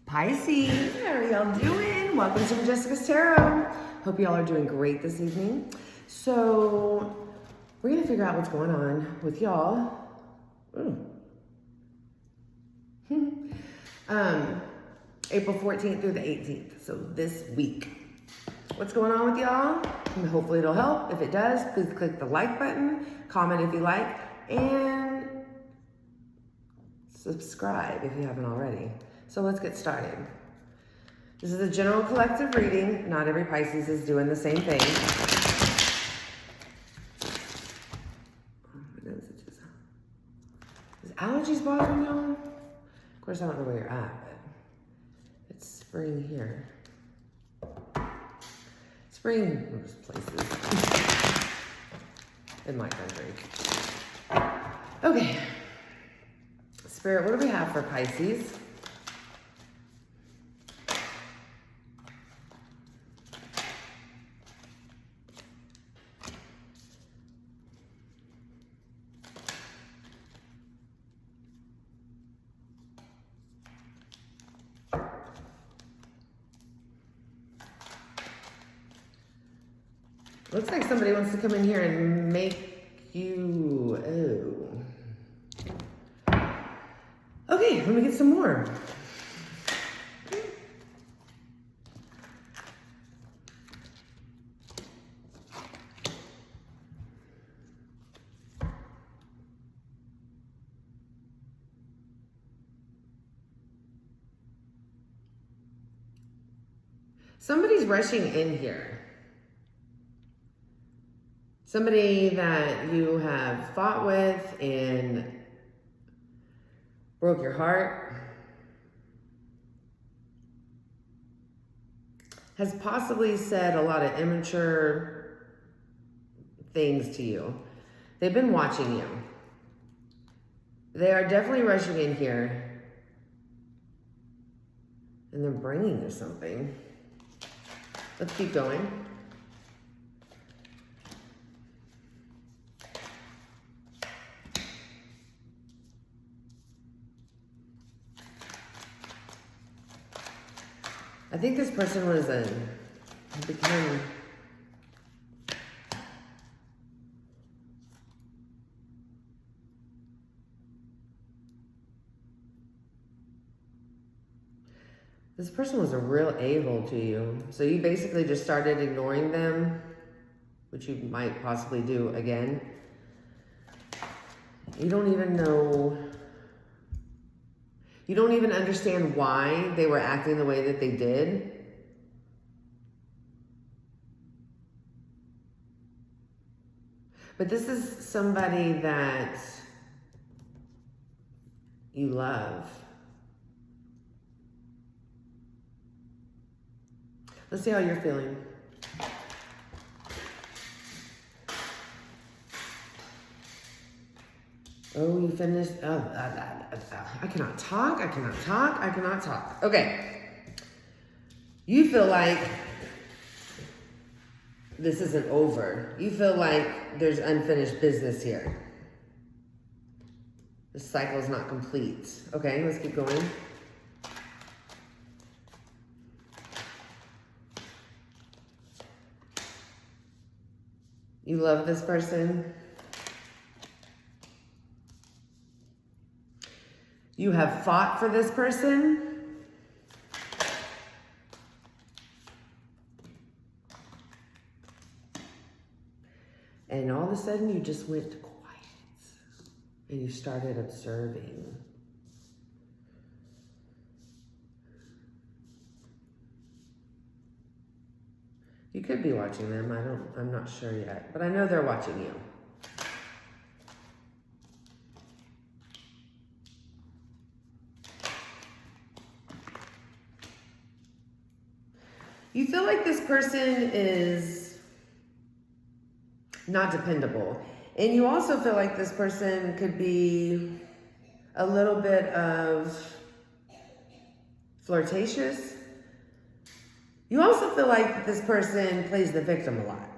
Pisces, how are y'all doing? Welcome to Majesticas Tarot. Hope y'all are doing great this evening. So, we're going to figure out what's going on with y'all. April 14th through the 18th, so this week. What's going on with y'all? And hopefully it'll help. If it does, please click the like button, comment if you like, and subscribe if you haven't already. So let's get started. This is a general collective reading. Not every Pisces is doing the same thing. Oh, my nose itches. Is allergies bothering y'all? Of course, I don't know where you're at, but it's spring here. Spring most places in my country. Okay. Spirit, what do we have for Pisces? Looks like somebody wants to come in here and make you, Okay, let me get some more. Somebody's rushing in here. Somebody that you have fought with and broke your heart has possibly said a lot of immature things to you. They've been watching you. They are definitely rushing in here and they're bringing you something. Let's keep going. I think this person was becoming this person was a real a-hole to you. So you basically just started ignoring them, which you might possibly do again. You don't even know. You don't even understand why they were acting the way that they did. But this is somebody that you love. Let's see how you're feeling. Oh, you finished? I cannot talk. I cannot talk. I cannot talk. Okay. You feel like this isn't over. You feel like there's unfinished business here. The cycle is not complete. Okay, let's keep going. You love this person. You have fought for this person. And all of a sudden you just went quiet and you started observing. You could be watching them. I'm not sure yet, but I know they're watching you. You feel like this person is not dependable. And you also feel like this person could be a little bit of flirtatious. You also feel like this person plays the victim a lot.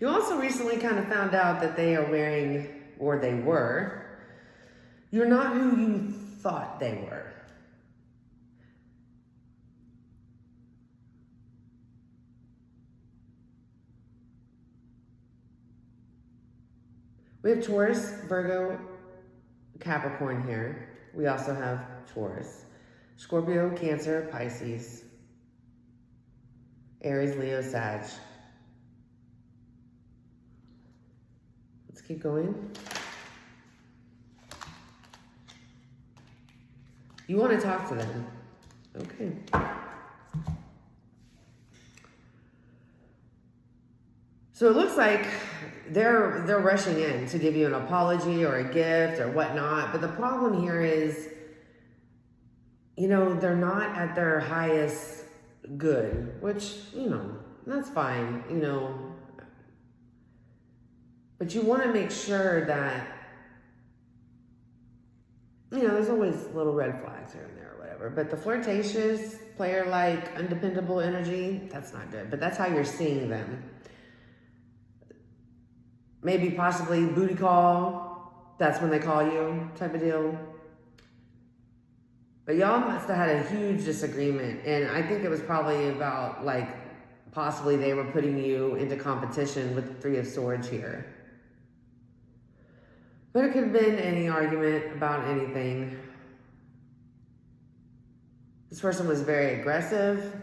You also recently kind of found out that they are wearing, or they were, you're not who you thought they were. We have Taurus, Virgo, Capricorn here. We also have Taurus, Scorpio, Cancer, Pisces, Aries, Leo, Sag. Let's keep going. You want to talk to them. Okay. So it looks like they're rushing in to give you an apology or a gift or whatnot. But the problem here is, you know, they're not at their highest good, which, you know, that's fine, you know. But you want to make sure that, you know, there's always little red flags here and there or whatever. But the flirtatious, player-like, undependable energy, that's not good. But that's how you're seeing them. Maybe possibly booty call, that's when they call you, type of deal. But y'all must have had a huge disagreement. And I think it was probably about, like, possibly they were putting you into competition with the Three of Swords here. But it could have been any argument about anything. This person was very aggressive,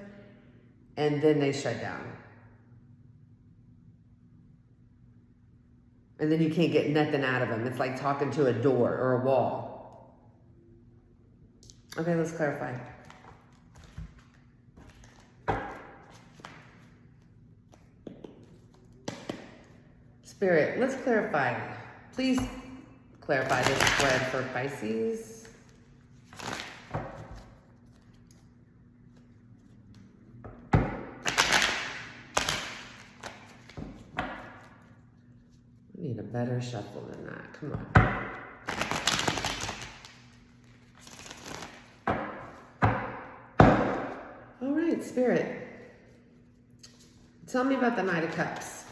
and then they shut down. And then you can't get nothing out of them. It's like talking to a door or a wall. Okay, let's clarify. Spirit, let's clarify. Please clarify this spread for Pisces. We need a better shuffle than that. Come on. All right, Spirit. Tell me about the Knight of Cups.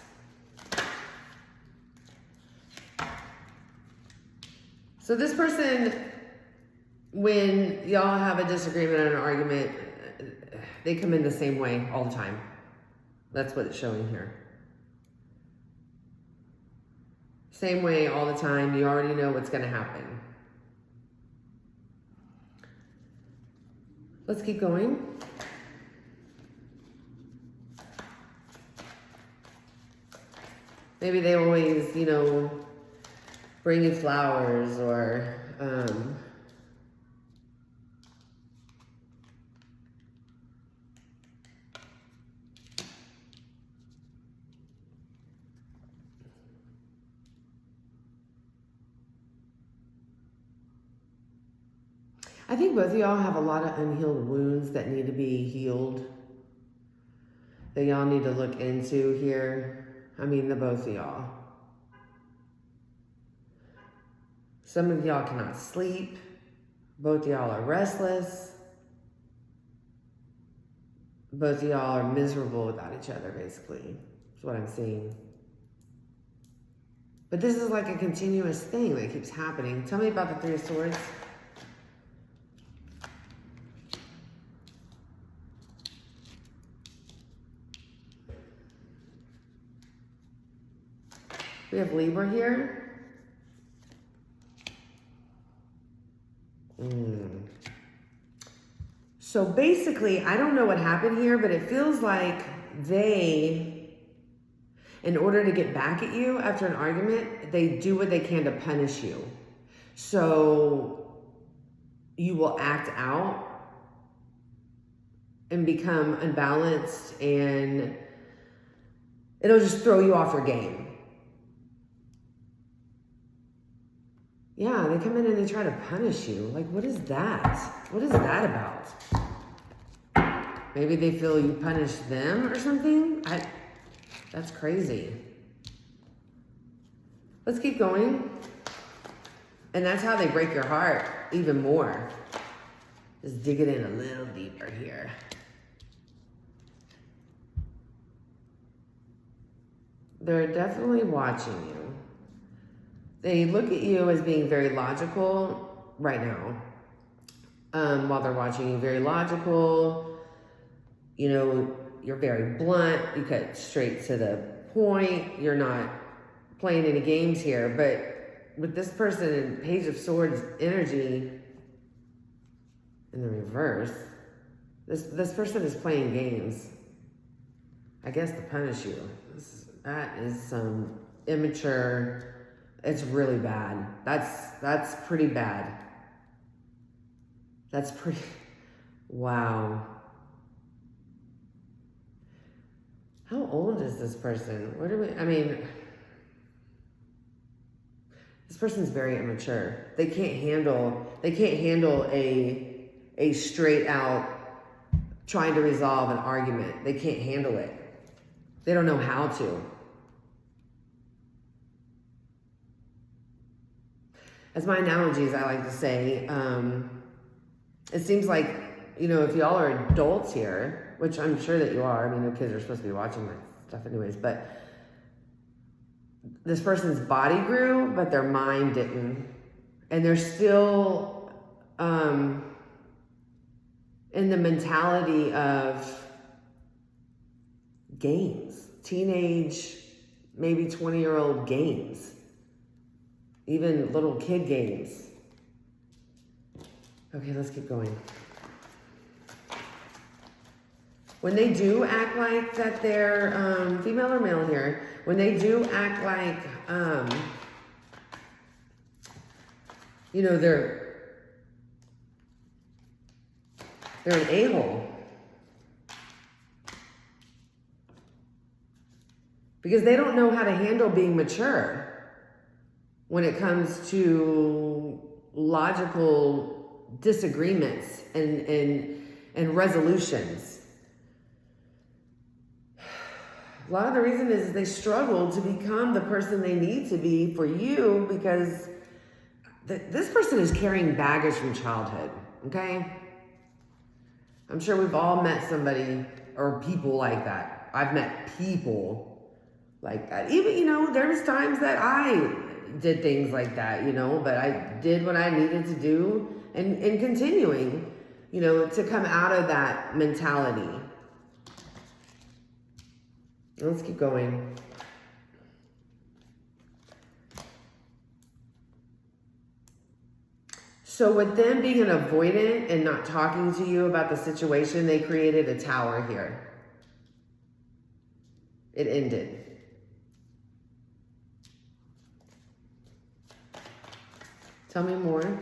So this person, when y'all have a disagreement or an argument, they come in the same way all the time. That's what it's showing here. Same way all the time. You already know what's going to happen. Let's keep going. Maybe they always, you know, bring you flowers or I think both of y'all have a lot of unhealed wounds that need to be healed, that y'all need to look into here. I mean, the both of y'all. Some of y'all cannot sleep. Both of y'all are restless. Both of y'all are miserable without each other, basically. That's what I'm seeing. But this is like a continuous thing that keeps happening. Tell me about the Three of Swords. We have Libra here. So basically, I don't know what happened here, but it feels like they, in order to get back at you after an argument, they do what they can to punish you. So you will act out and become unbalanced, and it'll just throw you off your game. Yeah, they come in and they try to punish you. Like, what is that? What is that about? Maybe they feel you punish them or something? That's crazy. Let's keep going. And that's how they break your heart even more. Just dig it in a little deeper here. They're definitely watching you. They look at you as being very logical right now. While they're watching you, very logical. You know, you're very blunt. You cut straight to the point. You're not playing any games here. But with this person in Page of Swords energy in the reverse, this person is playing games. I guess to punish you. That is some immature. It's really bad. That's pretty bad. That's pretty. Wow. How old is this person? What do we? I mean, this person's very immature. They can't handle a straight out trying to resolve an argument. They can't handle it. They don't know how to. As my analogies, I like to say, it seems like, you know, if y'all are adults here, which I'm sure that you are, I mean, the kids are supposed to be watching that stuff anyways, but this person's body grew, but their mind didn't. And they're still in the mentality of games, teenage, maybe 20-year-old games, even little kid games. Okay, let's keep going. When they do act like that they're female or male here, when they do act like, you know, they're an a-hole. Because they don't know how to handle being mature when it comes to logical disagreements and resolutions. A lot of the reason is they struggle to become the person they need to be for you, because this person is carrying baggage from childhood, okay? I'm sure we've all met somebody or people like that. I've met people like that. Even, you know, there was times that I did things like that, you know, but I did what I needed to do and continuing, you know, to come out of that mentality. Let's keep going. So with them being an avoidant and not talking to you about the situation, they created a tower here. It ended. Tell me more.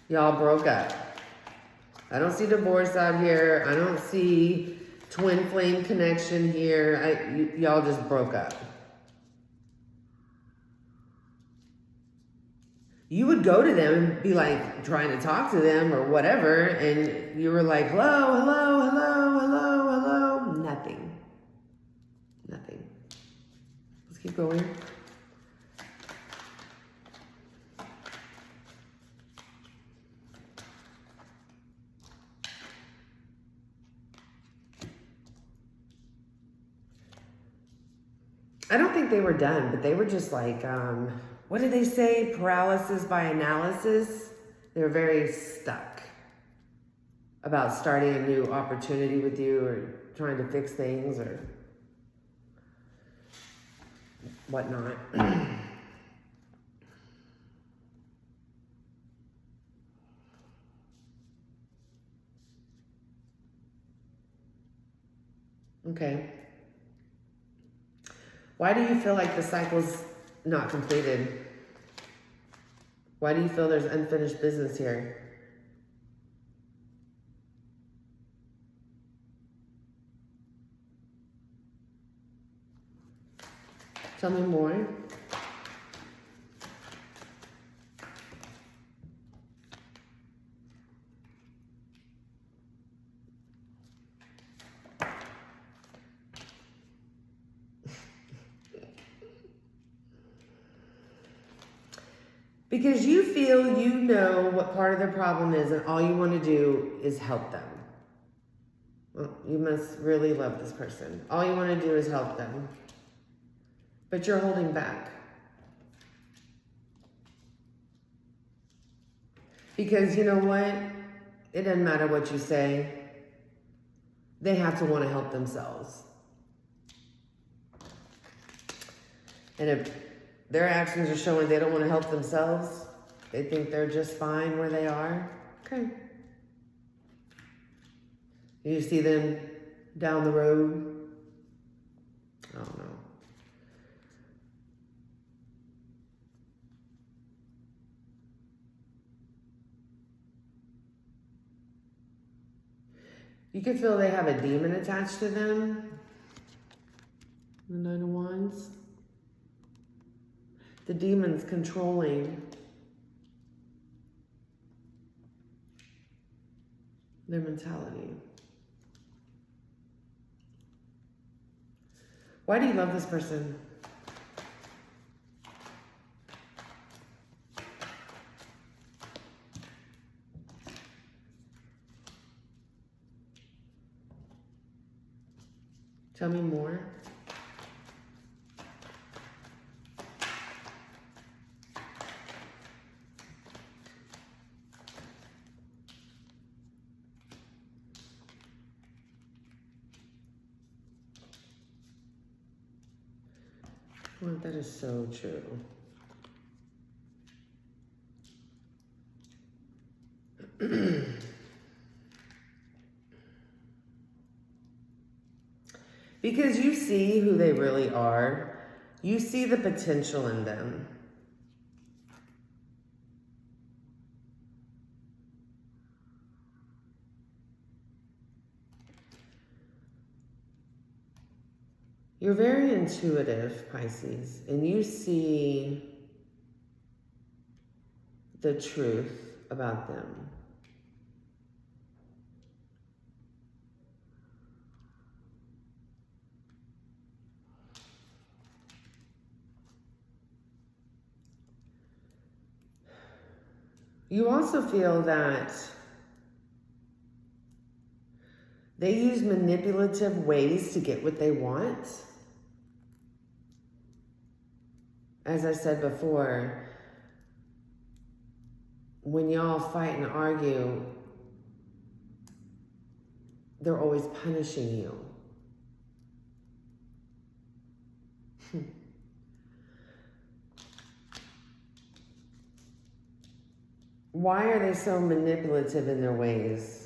Y'all broke up. I don't see divorce out here. I don't see twin flame connection here. Y'all just broke up. You would go to them and be like trying to talk to them or whatever, and you were like, hello, hello, hello, hello, hello. Nothing. Nothing. Let's keep going. I don't think they were done, but they were just like, what did they say? Paralysis by analysis. They were very stuck about starting a new opportunity with you or trying to fix things or whatnot. Okay. Why do you feel like the cycle's not completed? Why do you feel there's unfinished business here? Tell me more. Because you feel you know what part of their problem is and all you want to do is help them. Well, you must really love this person. All you want to do is help them. But you're holding back. Because you know what? It doesn't matter what you say. They have to want to help themselves. And if their actions are showing they don't want to help themselves, they think they're just fine where they are, okay. You see them down the road? I don't know. You can feel they have a demon attached to them. The Nine of Wands. The demon's controlling their mentality. Why do you love this person? Tell me more. Well, that is so true. Because you see who they really are. You see the potential in them. You're very intuitive, Pisces, and you see the truth about them. You also feel that they use manipulative ways to get what they want. As I said before, when y'all fight and argue, they're always punishing you. Why are they so manipulative in their ways?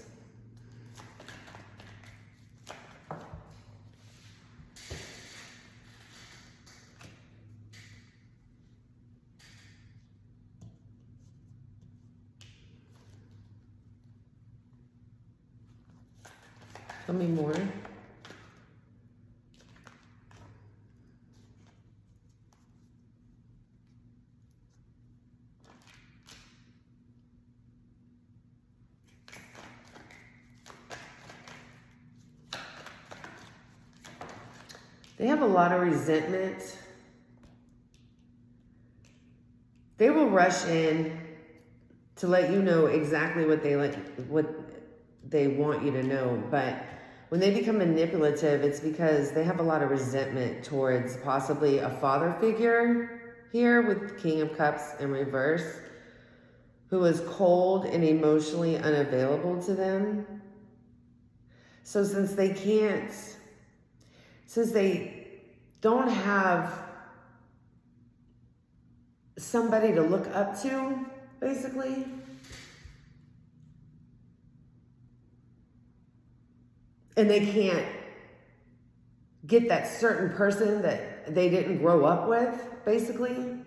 Tell me more. They have a lot of resentment. They will rush in to let you know exactly what they want you to know, but when they become manipulative, it's because they have a lot of resentment towards possibly a father figure here with King of Cups in reverse, who is cold and emotionally unavailable to them. So since they don't have somebody to look up to, basically, and they can't get that certain person that they didn't grow up with, basically,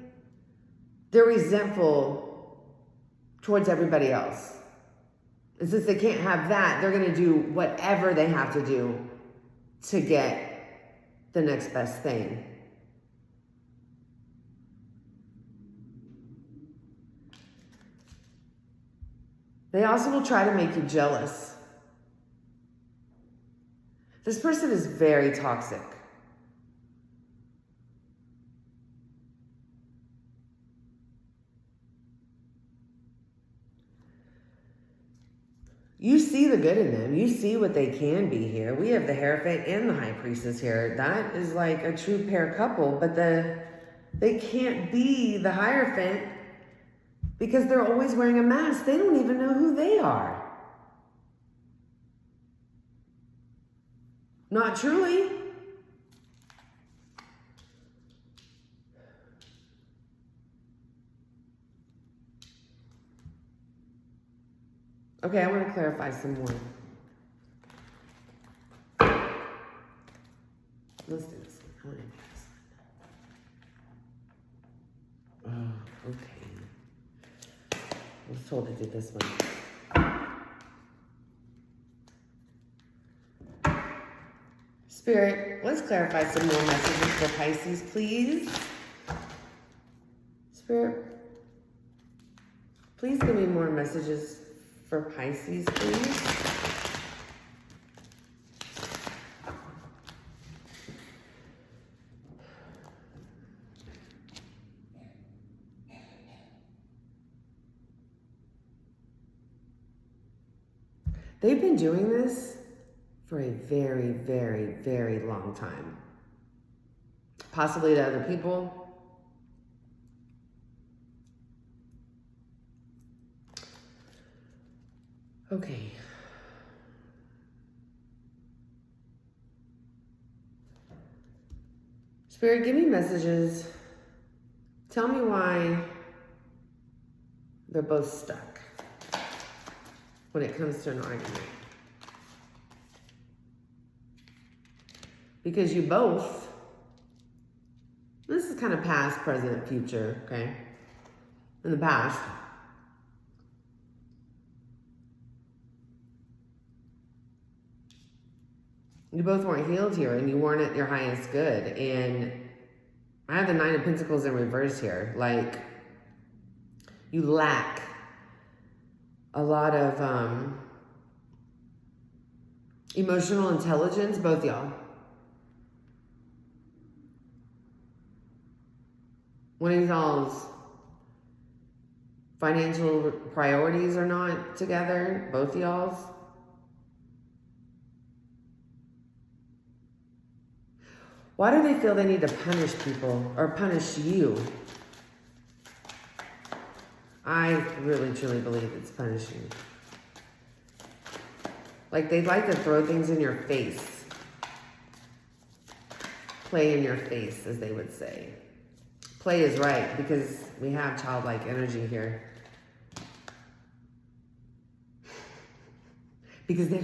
they're resentful towards everybody else. And since they can't have that, they're going to do whatever they have to do to get the next best thing. They also will try to make you jealous. This person is very toxic. You see the good in them. You see what they can be here. We have the Hierophant and the High Priestess here. That is like a true pair couple, but they can't be the Hierophant because they're always wearing a mask. They don't even know who they are. Not truly. Okay, I want to clarify some more. Let's do this one. I want to do this one. Oh, okay. I was told to do this one. Spirit, let's clarify some more messages for Pisces, please. Spirit, please give me more messages for Pisces, please. They've been doing this for a very, very, very long time. Possibly to other people. Okay. Spirit, give me messages. Tell me why they're both stuck when it comes to an argument. Because you both, this is kind of past, present, future, okay? In the past, you both weren't healed here and you weren't at your highest good. And I have the Nine of Pentacles in reverse here. Like, you lack a lot of emotional intelligence, both y'all. One of y'all's financial priorities are not together, both y'all's. Why do they feel they need to punish people or punish you? I really, truly believe it's punishing. Like, they'd like to throw things in your face. Play in your face, as they would say. Play is right, because we have childlike energy here. Because they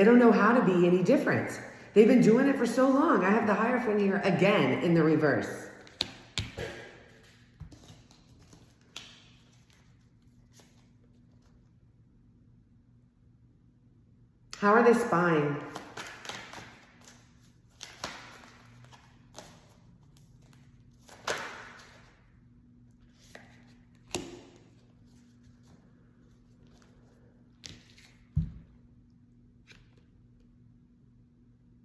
don't know how to be any different. They've been doing it for so long. I have the Hierophant here again in the reverse. How are they spying?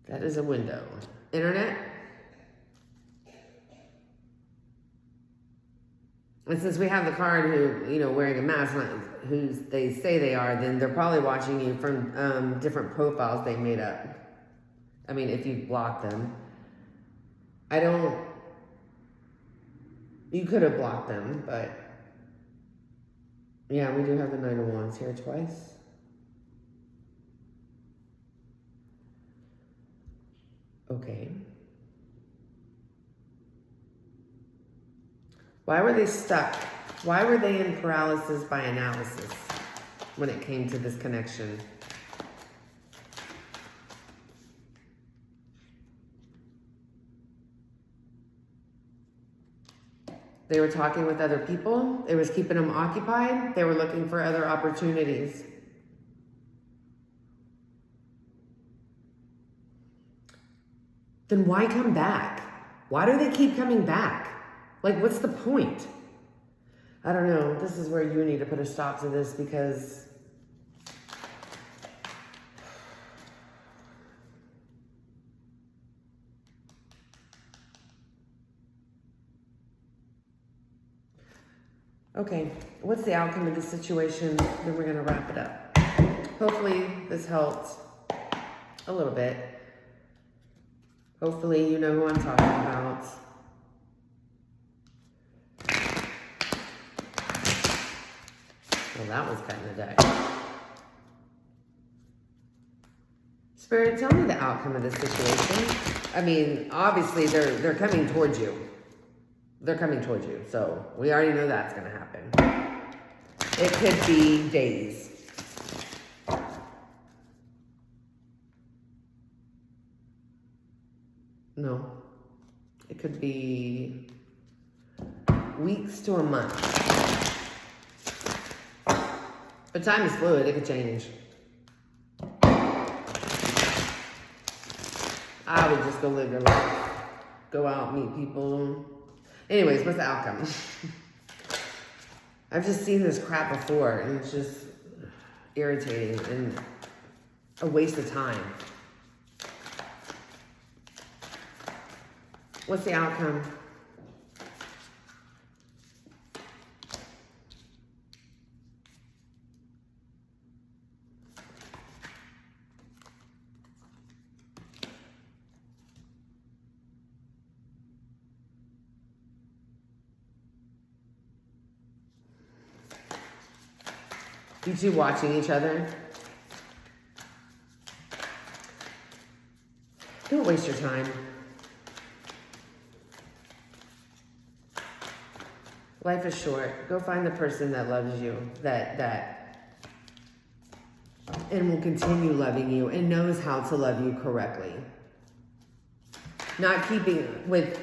That is a window. Internet. And since we have the card who, wearing a mask, not who they say they are, then they're probably watching you from different profiles they made up. I mean, if you block them. You could have blocked them, but yeah, we do have the Nine of Wands here twice. Okay. Why were they stuck? Why were they in paralysis by analysis when it came to this connection? They were talking with other people. It was keeping them occupied. They were looking for other opportunities. Then why come back? Why do they keep coming back? Like, what's the point? I don't know. This is where you need to put a stop to this, because okay, what's the outcome of the situation? Then we're going to wrap it up. Hopefully this helped a little bit. Hopefully you know who I'm talking about. Well, that was cutting the deck. Spirit, tell me the outcome of this situation. I mean, obviously they're coming towards you. They're coming towards you. So we already know that's going to happen. It could be days. No. It could be weeks to a month. But time is fluid. It could change. I would just go live your life. Go out, meet people. Anyways, what's the outcome? I've just seen this crap before, and it's just irritating and a waste of time. What's the outcome? You two watching each other. Don't waste your time. Life is short. Go find the person that loves you, and will continue loving you and knows how to love you correctly. Not keeping with,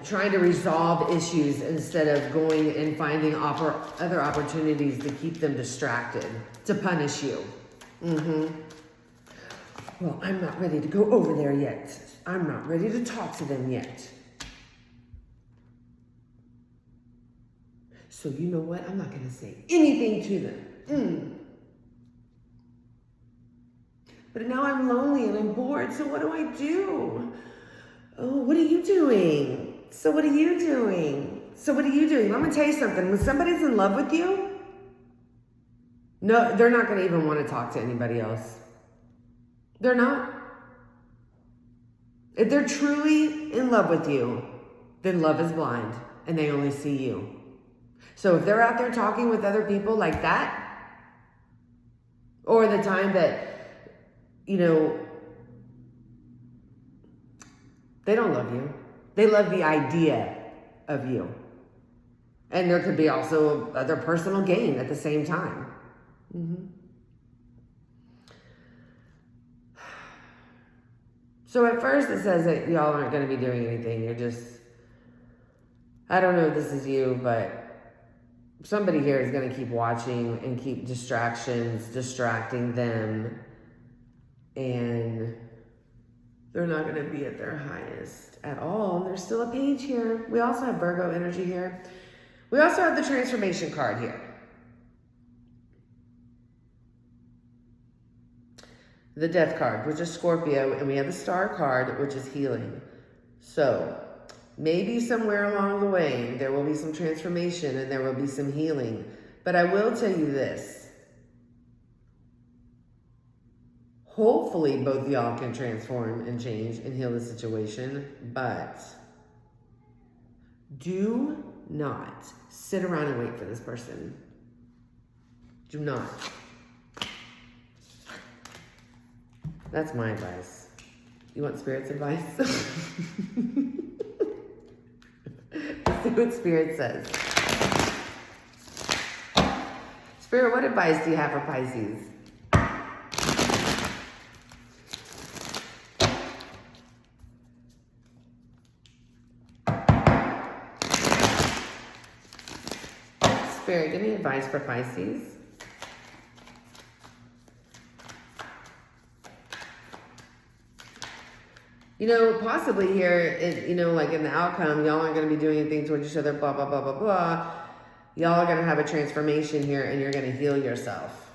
trying to resolve issues instead of going and finding other opportunities to keep them distracted, to punish you. Well, I'm not ready to go over there yet. I'm not ready to talk to them yet. So you know what? I'm not going to say anything to them. But now I'm lonely and I'm bored, so what do I do? Oh, what are you doing? So what are you doing? So what are you doing? I'm going to tell you something. When somebody's in love with you, no, they're not going to even want to talk to anybody else. They're not. If they're truly in love with you, then love is blind and they only see you. So if they're out there talking with other people like that, or the time that, they don't love you. They love the idea of you. And there could be also other personal gain at the same time. So at first it says that y'all aren't going to be doing anything. You're just, I don't know if this is you, but somebody here is going to keep watching and keep distracting them. And they're not going to be at their highest at all. There's still a page here. We also have Virgo energy here. We also have the transformation card here. The death card, which is Scorpio, and we have the star card, which is healing. So maybe somewhere along the way, there will be some transformation and there will be some healing. But I will tell you this. Hopefully both y'all can transform and change and heal the situation, but do not sit around and wait for this person. Do not. That's my advice. You want Spirit's advice? Let's see what Spirit says. Spirit, what advice do you have for Pisces? Spirit, give me advice for Pisces. Possibly here, like in the outcome, y'all aren't going to be doing anything towards each other, blah, blah, blah, blah, blah. Y'all are going to have a transformation here and you're going to heal yourself.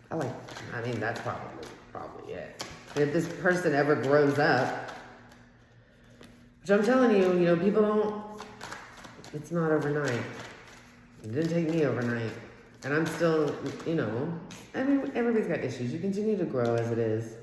That's probably it. And if this person ever grows up, which I'm telling you, people don't, it's not overnight. It didn't take me overnight. And I'm still, you know, I mean, everybody's got issues. You continue to grow as it is.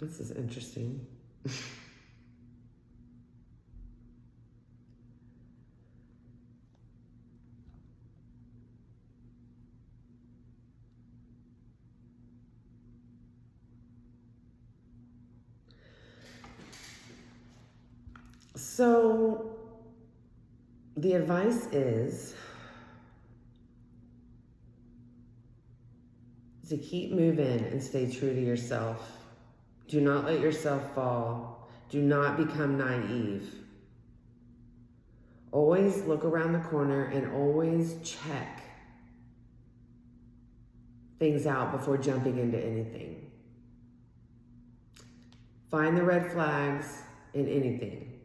This is interesting. So the advice is to keep moving and stay true to yourself. Do not let yourself fall. Do not become naive. Always look around the corner and always check things out before jumping into anything. Find the red flags in anything.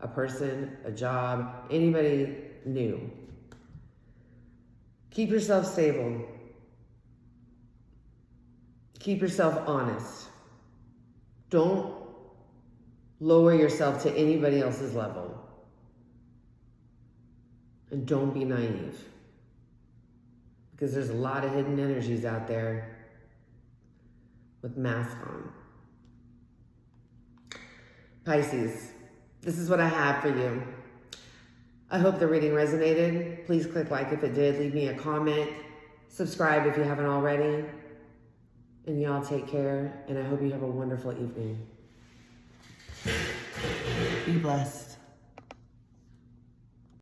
A person, a job, anybody new. Keep yourself stable. Keep yourself honest. Don't lower yourself to anybody else's level. And don't be naive. Because there's a lot of hidden energies out there with masks on. Pisces, this is what I have for you. I hope the reading resonated. Please click like if it did. Leave me a comment. Subscribe if you haven't already. And y'all take care, and I hope you have a wonderful evening. Be blessed.